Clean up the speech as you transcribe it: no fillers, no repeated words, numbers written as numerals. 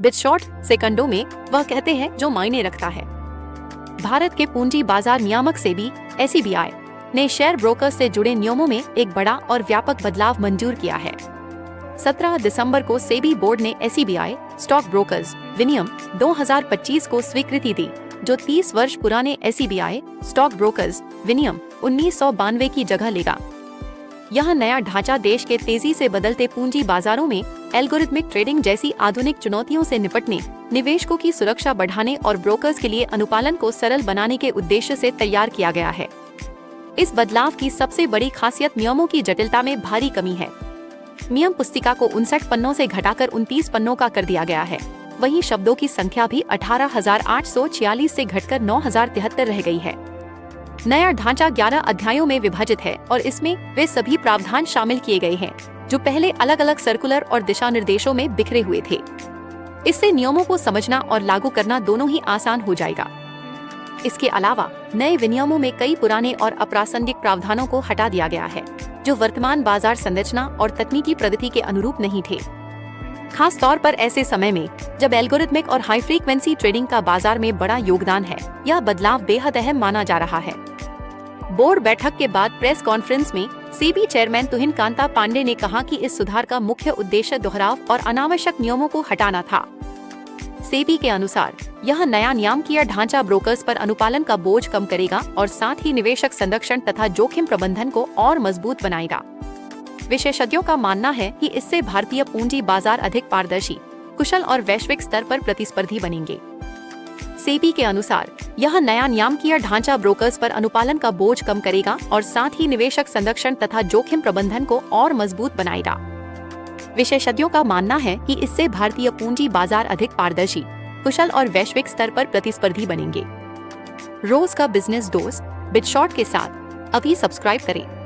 बिटशॉर्ट सेकंडों में वह कहते हैं जो मायने रखता है। भारत के पूंजी बाजार नियामक सेबी SEBI ने शेयर ब्रोकर्स से जुड़े नियमों में एक बड़ा और व्यापक बदलाव मंजूर किया है। 17 दिसंबर को सेबी बोर्ड ने SEBI स्टॉक ब्रोकर्स विनियम 2025 को स्वीकृति दी, जो 30 वर्ष पुराने SEBI स्टॉक ब्रोकर्स विनियम 1992 की जगह लेगा। यह नया ढांचा देश के तेजी से बदलते पूंजी बाजारों में एल्गोरिथमिक ट्रेडिंग जैसी आधुनिक चुनौतियों से निपटने, निवेशकों की सुरक्षा बढ़ाने और ब्रोकर्स के लिए अनुपालन को सरल बनाने के उद्देश्य से तैयार किया गया है। इस बदलाव की सबसे बड़ी खासियत नियमों की जटिलता में भारी कमी है। नियम पुस्तिका को 59 पन्नों से घटाकर 29 पन्नों का कर दिया गया है। वहीं शब्दों की संख्या भी 18,846 से घटकर 9,073 रह गई है। नया ढांचा 11 अध्यायों में विभाजित है और इसमें वे सभी प्रावधान शामिल किए गए हैं जो पहले अलग अलग सर्कुलर और दिशा निर्देशों में बिखरे हुए थे। इससे नियमों को समझना और लागू करना दोनों ही आसान हो जाएगा। इसके अलावा नए विनियमों में कई पुराने और अप्रासंगिक प्रावधानों को हटा दिया गया है जो वर्तमान बाजार संरचना और तकनीकी प्रगति के अनुरूप नहीं थे। खास तौर पर ऐसे समय में जब एल्गोरिथमिक और हाई फ्रीक्वेंसी ट्रेडिंग का बाजार में बड़ा योगदान है, यह बदलाव बेहद अहम माना जा रहा है। बोर्ड बैठक के बाद प्रेस कॉन्फ्रेंस में सेबी चेयरमैन तुहिन कांता पांडे ने कहा कि इस सुधार का मुख्य उद्देश्य दोहराव और अनावश्यक नियमों को हटाना था। सेबी के अनुसार यह नया नियामकीय ढांचा ब्रोकर्स पर अनुपालन का बोझ कम करेगा और साथ ही निवेशक संरक्षण तथा जोखिम प्रबंधन को और मजबूत बनाएगा। विशेषज्ञों का मानना है कि इससे भारतीय पूंजी बाजार अधिक पारदर्शी, कुशल और वैश्विक स्तर पर प्रतिस्पर्धी बनेंगे। सेबी के अनुसार यह नया नियामकीय ढांचा ब्रोकर्स पर अनुपालन का बोझ कम करेगा और साथ ही निवेशक संरक्षण तथा जोखिम प्रबंधन को और मजबूत बनाएगा। विशेषज्ञों का मानना है कि इससे भारतीय पूंजी बाजार अधिक पारदर्शी, कुशल और वैश्विक स्तर पर प्रतिस्पर्धी बनेंगे। रोज का बिजनेस डोज बिटशॉर्ट के साथ अभी सब्सक्राइब करें।